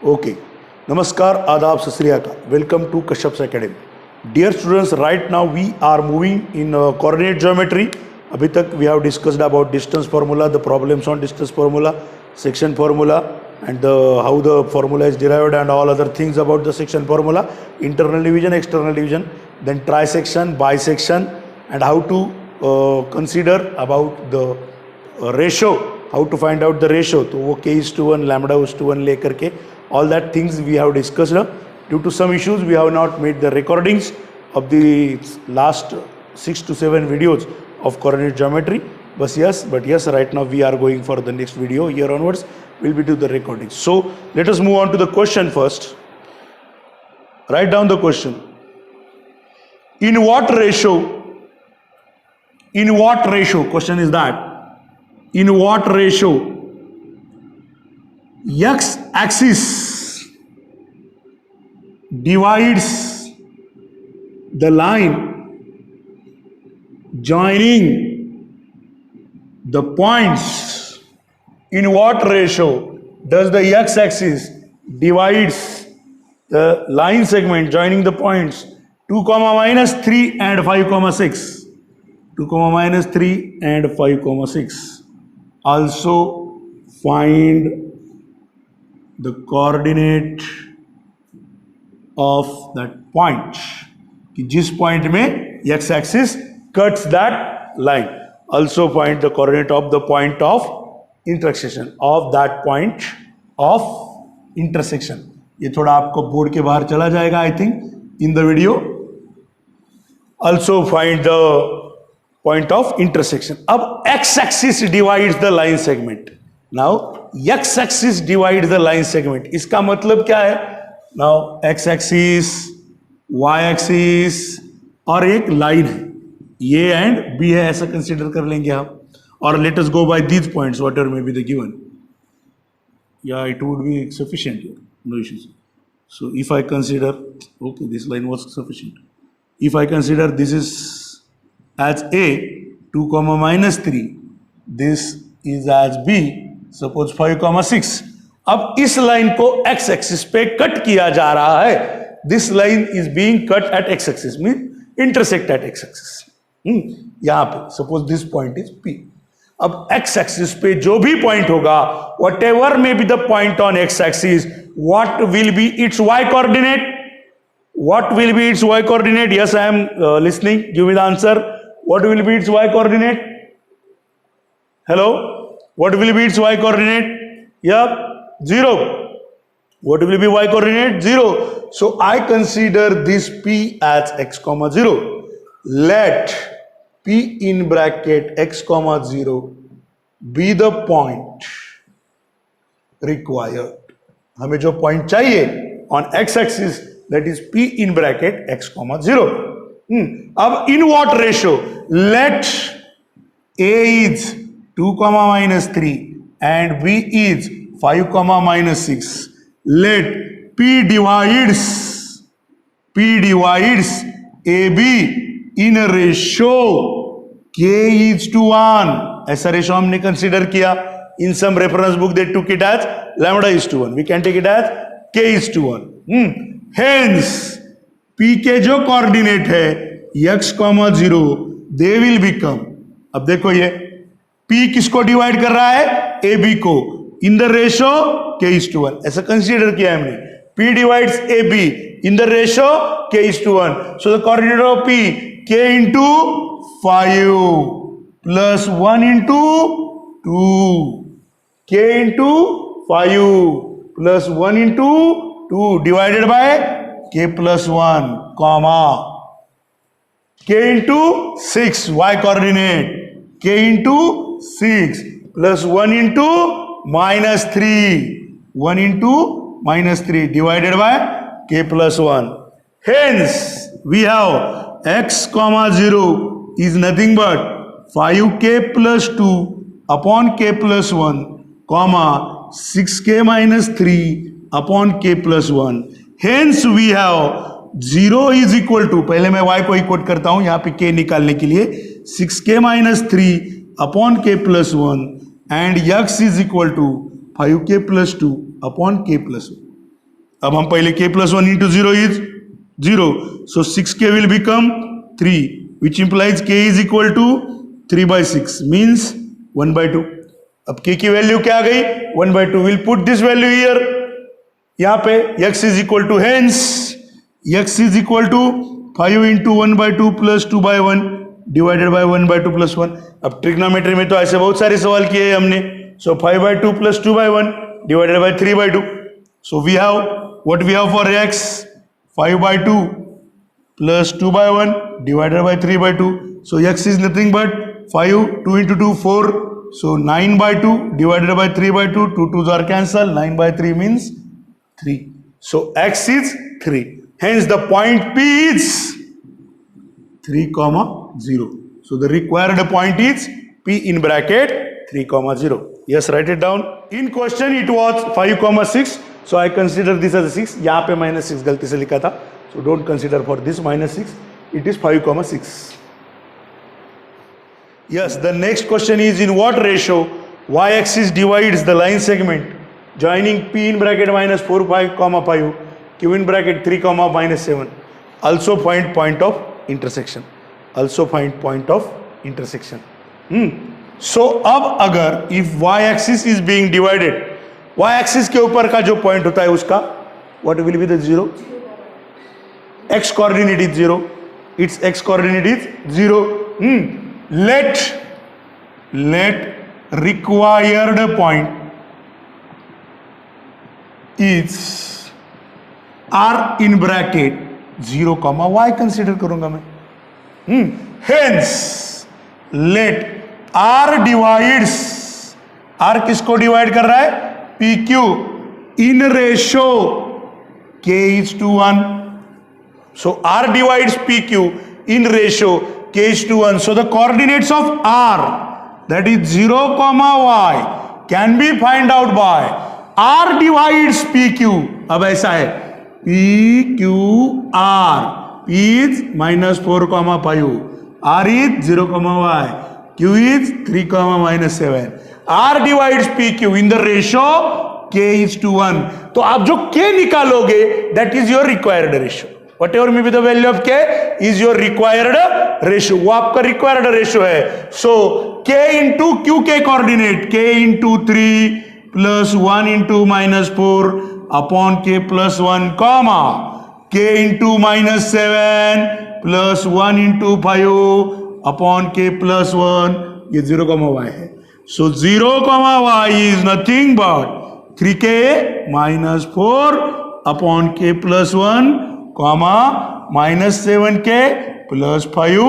Okay. Namaskar, Adab, Sat Sri Akal. Welcome to Kashyap's Academy. Dear students, right now we are moving in coordinate geometry. अभी तक we have discussed about distance formula, the problems on distance formula, section formula, and how the formula is derived and all other things about the section formula, internal division, external division, then trisection, bisection, and how to consider about the ratio, how to find out the ratio. तो वो k:1, λ:1 लेकर के all that things we have discussed. Due to some issues we have not made the recordings of the last 6 to 7 videos of coordinate geometry, but yes, right now we are going for the next video. Here onwards we'll be doing the recordings. So let us move on to the question first. Write down the question. In what ratio, question is that, in what ratio x axis divides the line joining the points? In what ratio does the x axis divides the line segment joining the points 2, -3 and 5, 6? 2, -3 and 5, 6. Also find the coordinate of that point, कि जिस point में x axis cuts that line. Also find the coordinate of the point of intersection of that point of intersection. ये थोड़ा आपको board के बाहर चला जाएगा I think in the video. Also find the point of intersection. अब x axis divides the line segment. Now x axis divides the line segment. इसका मतलब क्या है? Now x axis, y axis और एक लाइन है, ये एंड बी है, ऐसा कंसीडर कर लेंगे आप. और let us go by these points whatever may be the given. या it would be sufficient here, no issues. So if I consider, okay this line was sufficient. If I consider this is as a 2, -3, this is as b suppose 5, 6. अब इस line को x axis पे cut किया जा रहा है. This line is being cut at x axis, mean intersect at x axis. यहां पे suppose this point is p. अब x एक्सिस पे जो भी पॉइंट होगा, whatever may be the point on x axis, what will be its y coordinate? What will be its y coordinate? Yes, I am listening. Give me the answer. What will be its y coordinate? Hello? What will be its y coordinate? Yep, 0. What will be y coordinate? 0. So I consider this p as x, 0. Let p in bracket x, 0 be the point required. हमें जो point चाहिए on x axis, that is p in bracket x, 0. अब in what ratio? Let a is 2, -3 and b is 5, -6. Let p divides ab in a ratio k is to 1. ऐसा ratio हमने consider किया. In some reference book they took it as λ is to 1. We can take it as k is to 1. Hence p के जो coordinate है x, 0, they will become, अब देखो ये p किसको डिवाइड कर रहा है? ab को, in the ratio k is to 1. ऐसा कंसीडर किया हमने. p divides ab in the ratio k is to 1. So the coordinate of p, k into 5 plus 1 into 2. k into 5 plus 1 into 2 divided by k plus 1, comma k into 6, y coordinate, k into 6 plus 1 into -3, 1 into -3 divided by k plus 1. Hence we have x, 0 is nothing but 5k plus 2 upon k plus 1, comma 6k minus 3 upon k plus 1. Hence we have 0 is equal to, पहले मैं y को equal करता हूं यहां पे k निकालने के लिए, 6k minus 3 upon k plus 1 and x is equal to 5k plus 2 upon k plus 1. अब हम पहले k plus 1 into 0 is 0. So 6k will become 3, which implies k is equal to 3 by 6 means 1 by 2. अब k की value क्या आ गई? 1 by 2. We'll put this value here. यहाँ पे x is equal to, hence x is equal to 5 into 1 by 2 plus 2 by 1 divided by 1 by 2 plus 1. अब trigonometry में तो ऐसे बहुत सारे सवाल किए हमने. So 5 by 2 plus 2 by 1 divided by 3 by 2. So we have what we have for x, 5 by 2 plus 2 by 1 divided by 3 by 2. So x is nothing but 5, 2 into 2, 4. So 9 by 2 divided by 3 by 2, 2 2s are cancelled, 9 by 3 means 3. So x is 3. Hence the point P is 3, 0. So the required point is P in bracket 3, 0. Yes, write it down. In question it was 5, 6. So I consider this as a 6. यहाँ पे -6 गलती से लिखा था. So don't consider for this -6. It is 5, 6. Yes, the next question is in what ratio y-axis divides the line segment joining P in bracket -4, 5, 5, Q in bracket 3, -7. Also find point of intersection. Also find point of intersection. So अब अगर if y-axis is being divided, y-axis के ऊपर का जो point होता है उसका what will be the 0? X coordinate is 0. Its x coordinate is 0. Let required point is r in bracket 0, y consider करूंगा मैं. Hence let r divides, r किसको डिवाइड कर रहा है? PQ in ratio k is to 1. So r divides PQ in ratio k is to 1. So the coordinates of r, that is 0, y, can be find out by r divides PQ. अब ऐसा है PQR. P is -4, 5. R is 0, y. Q is 3, -7. R divides PQ in the ratio k is to 1. तो आप जो k निकालोगे that is your required ratio. Whatever may be the value of k is your required ratio. वो आपका required ratio है. So k into qk coordinate, k into 3 plus 1 into -4 upon k plus 1, comma k into -7 plus 1 into 5 upon k plus 1. ये 0, y है. So 0, y is nothing but 3k minus 4 upon k plus 1, comma minus 7k plus 5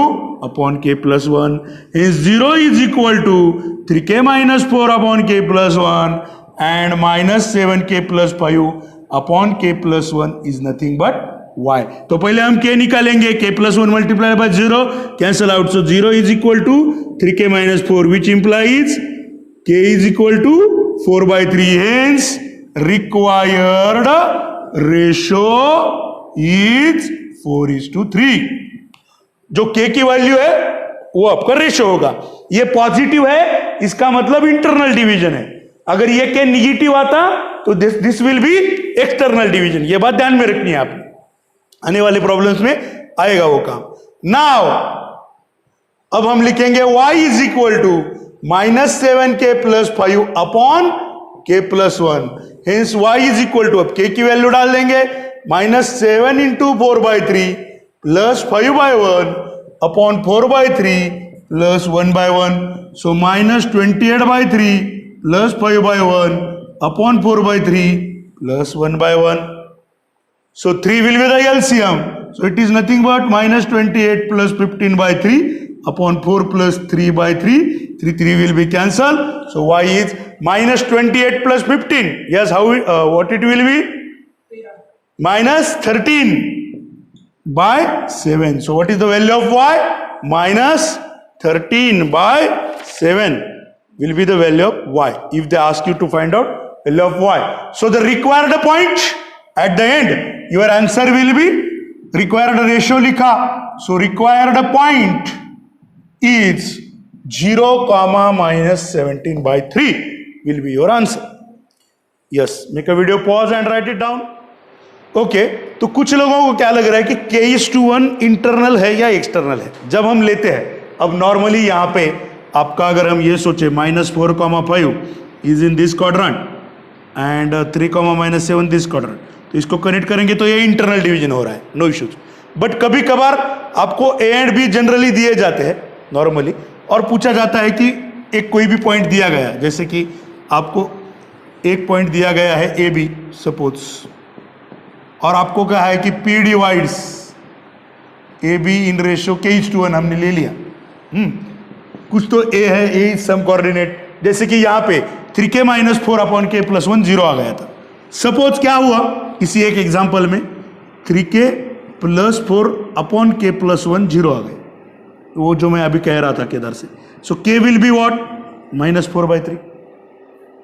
upon k plus 1. Hence 0 is equal to 3k minus 4 upon k plus 1 and minus 7k plus 5 upon k plus 1 is nothing but y. तो पहले हम k निकालेंगे. k plus 1 multiplied by 0 cancel out. So 0 is equal to 3k minus 4, which implies k is equal to 4 by 3. Hence required ratio is 4:3. जो k की value है वो आपका ratio होगा. ये पॉजिटिव है, इसका मतलब इंटरनल डिवीजन है. अगर ये k निगेटिव आता तो this will be external division. ये बात ध्यान में रखनी है आपने, आने वाले प्रॉब्लम्स में आएगा वो काम. नाउ अब हम लिखेंगे y is equal to -7k plus 5 upon k plus 1. Hence y is equal to, अब k की वैल्यू डाल देंगे, -7 into 4 by 3 plus 5 by 1 upon 4 by 3 plus 1 by 1. So -28 by 3 plus 5 by 1 upon 4 by 3 plus 1 by 1. So 3 will be the LCM. So it is nothing but -28 plus 15 by 3 upon 4 plus 3 by 3. 3 will be cancelled. So y is -28 plus 15. Yes, how what it will be? -13 by 7. So what is the value of y? -13 by 7 will be the value of y if they ask you to find out value of y. So the required point at the end, your answer will be required ratio लिखा. So required point is 0, -17 by 3 will be your answer. Yes, make a video, pause and write it down. Okay, तो कुछ लोगों को क्या लग रहा है कि k:1 इंटरनल है या एक्सटर्नल है। जब हम लेते हैं, अब नॉर्मली यहाँ पे आपका अगर हम ये सोचे -4,5 is in this quadrant and 3,-7 this quadrant, तो इसको कनेक्ट करेंगे तो ये इंटरनल डिवीजन हो रहा है, नो इश्यूज। बट कभी कभार आपको ए एंड बी जनरली दिए जाते हैं नॉर्मली, और पूछा जाता है कि एक कोई भी पॉइंट दिया गया, जैसे कि आपको एक पॉइंट दिया गया है ए बी सपोज, और आपको कहा है कि P divides A be in ratio k:1 हमने ले लिया। कुछ तो A है, A इज सम कोऑर्डिनेट, जैसे कि यहाँ पे 3k-4/k+1 0 आ गया था। सपोज क्या हुआ इसी एक एग्जांपल में 3k+4/k+1 0 आ गए, वो जो मैं अभी कह रहा था केदार से। सो k will be what -4/3,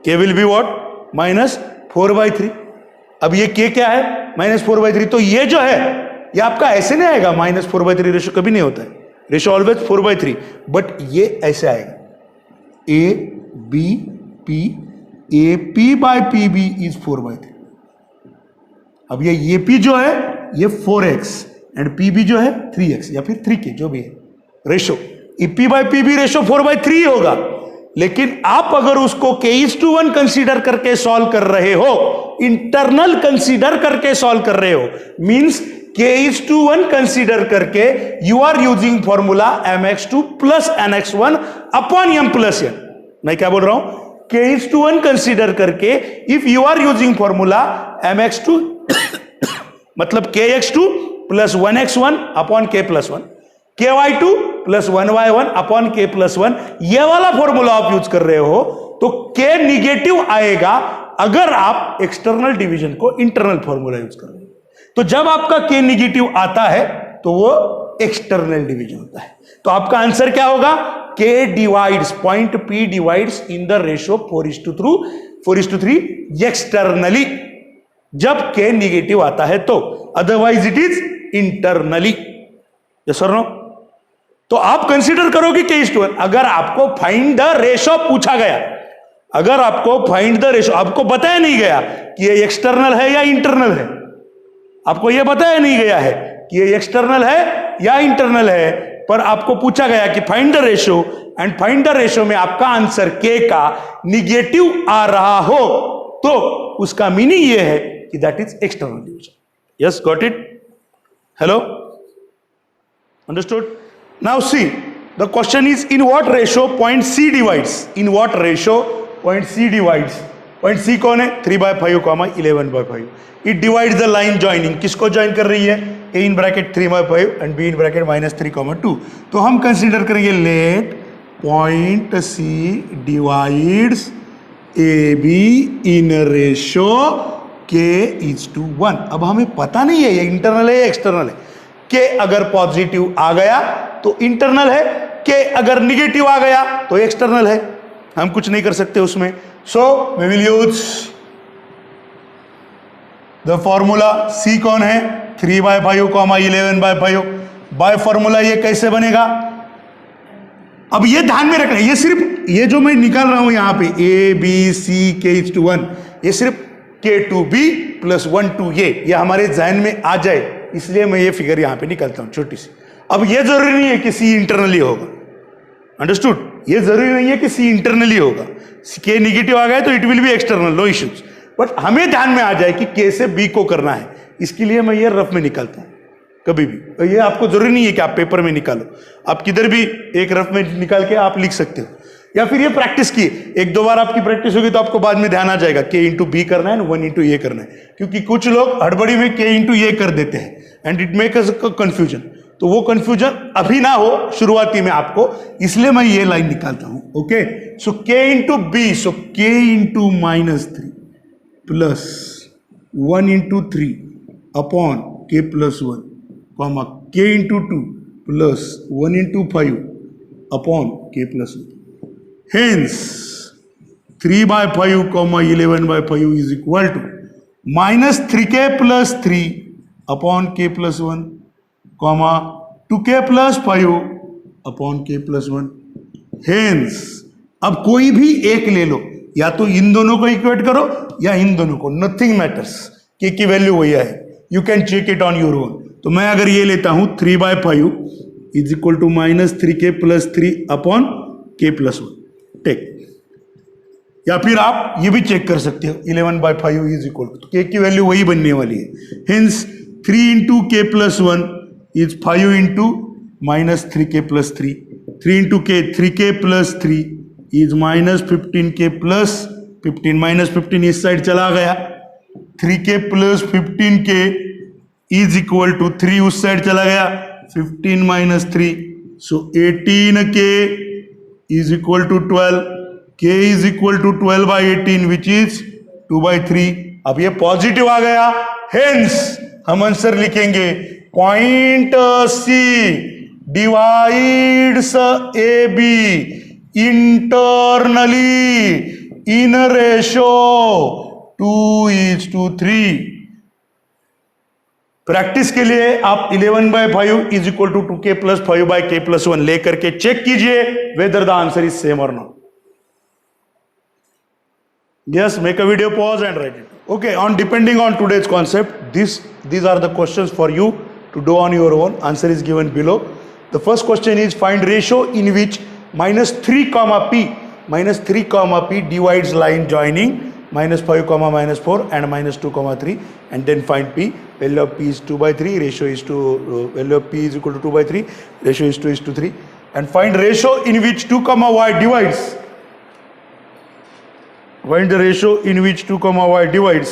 k will be what -4/3। अब ये k क्या है -4/3, तो ये जो है ये आपका ऐसे नहीं आएगा, -4/3 रेशो कभी नहीं होता है, रेशो ऑलवेज 4/3, बट ये ऐसे आएगा a b p AP/PB is 4/3। अब ये AP जो है ये 4x एंड PB जो है 3x या फिर 3k जो भी है रेशो, AP/PB रेशो 4/3 होगा। लेकिन आप अगर उसको k:1 कंसीडर करके सॉल्व कर रहे हो, इंटरनल कंसीडर करके सॉल्व कर रहे हो, मींस k:1 कंसीडर करके you are using formula mx2 + nx1 upon m+n। मैं क्या बोल रहा हूं, k:1 कंसीडर करके if you are using formula mx2 मतलब kx2 + 1x1 upon k+1, ky2 + 1y1 upon k+1, ये वाला फॉर्मूला आप यूज कर रहे हो, तो k निगेटिव आएगा अगर आप एक्सटर्नल डिवीजन को इंटरनल फॉर्मूला यूज कर रहे हो। तो जब आपका k निगेटिव आता है तो वो एक्सटर्नल डिवीजन होता है। तो आपका आंसर क्या होगा, k divides point P divides in the ratio 4:3 externally, जब k निगेटिव आता है तो, otherwise it is internally. Yes और नो? तो आप कंसीडर करोगे k:1। अगर आपको फाइंड द रेशो पूछा गया, अगर आपको फाइंड द रेशो, आपको बताया नहीं गया कि ये एक्सटर्नल है या इंटरनल है, आपको यह बताया नहीं गया है कि ये एक्सटर्नल है या इंटरनल है, पर आपको पूछा गया कि find the ratio, and find the ratio में आपका आंसर k का निगेटिव आ रहा हो, तो उसका मीनिंग ये है कि that is external division. Yes, got it? Hello, understood? Now see the question is in what ratio point C divides, in what ratio point C divides, point C कौन है 3/5, 11/5, it divides the line joining, किसको join कर रही है, a in bracket 3/5 and b in bracket -3,2। तो हम consider करेंगे let point C divides AB in ratio k:1। अब हमें पता नहीं है ये इंटरनल है या एक्सटर्नल है। k अगर पॉजिटिव आ गया तो इंटरनल है, k अगर निगेटिव आ गया तो एक्सटर्नल है, हम कुछ नहीं कर सकते उसमें। So we will use the formula. C कौन है 3/5, 11/5, बाय फॉर्मूला ये कैसे बनेगा। अब ये ध्यान में रखना, ये सिर्फ ये जो मैं निकाल रहा हूं यहां पे A B C k:1, ये सिर्फ k2b + 1,2a, ये हमारे जहन में आ जाए, इसलिए मैं ये फिगर यहां पे निकालता हूं छोटी सी। अब ये जरूरी नहीं है कि C इंटरनली होगा, अंडरस्टूड? ये जरूरी नहीं है कि C इंटरनली होगा, k निगेटिव आ गया तो it will be external, no issues, but हमें ध्यान में आ जाए कि k से b को करना है, इसके लिए मैं ये रफ में निकालता हूं कभी भी। तो ये आपको जरूरी नहीं है कि आप पेपर में निकालो, आप किधर भी एक रफ में निकाल के आप लिख सकते हो, या फिर ये प्रैक्टिस की, एक दो बार आपकी प्रैक्टिस होगी तो आपको बाद में ध्यान आ जाएगा k:b करना है, 1:a करना है, क्योंकि कुछ लोग हड़बड़ी में k:a कर देते हैं एंड इट मेक्स कंफ्यूजन। तो वो कंफ्यूजन अभी ना हो शुरुआती में आपको, इसलिए मैं ये लाइन निकालता हूं। Okay, so k:b, so k:-3 plus 1:3 upon k+1, comma k:2 plus 1:5 upon k+1। Hence 3/5, 11/5 is equal to -3k + 3 upon k+1, comma 2k + 5 upon k+1। Hence अब कोई भी एक ले लो, या तो इन दोनों को इक्वेट करो या इन दोनों को, नथिंग मैटर्स, k की वैल्यू वही है। You can check it on your own. तो मैं अगर ये लेता हूं 3/5 is equal to -3k + 3 upon k + 1. Take. या फिर आप ये भी चेक कर सकते हो 11/5 इज इक्वल टू, k की वैल्यू वही बनने वाली है. Hence 3 into k + 1 is 5 into -3k + 3. 3 into k, 3k + 3 is -15k + 15. -15 इस साइड चला गया. 3k + 15k is equal to 3 उस साइड चला गया. 15 - 3, so 18k is equal to 12. k is equal to 12/18 which is 2/3. अब ये पॉजिटिव आ गया. Hence हम आंसर लिखेंगे point C divides AB internally in a ratio 2:3. Practice के लिए आप 11/5 is equal to 2k + 5/k + 1 लेकर के चेक कीजिए whether the answer is same और not. Yes, make a video, pause and write it. Okay, on depending on today's concept, these are the questions for you to do on your own. Answer is given below. The first question is find ratio in which -3, -3, divides line joining -5, -4 and -2, 3, and then find P. Value of P is 2/3, ratio is to value of P is equal to 2/3, ratio is 2:3, and find ratio in which 2, y divides. Find the ratio in which 2, y divides.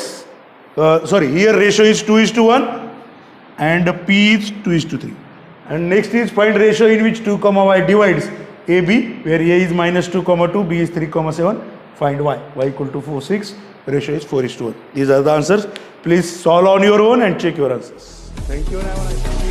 Here ratio is 2:1 and P is 2:3. And next is find ratio in which 2, y divides AB, where A is -2, 2, B is 3, 7. Find y. Y equal to 4, 6. Ratio is 4:1. These are the answers. Please solve on your own and check your answers. Thank you and have a nice day.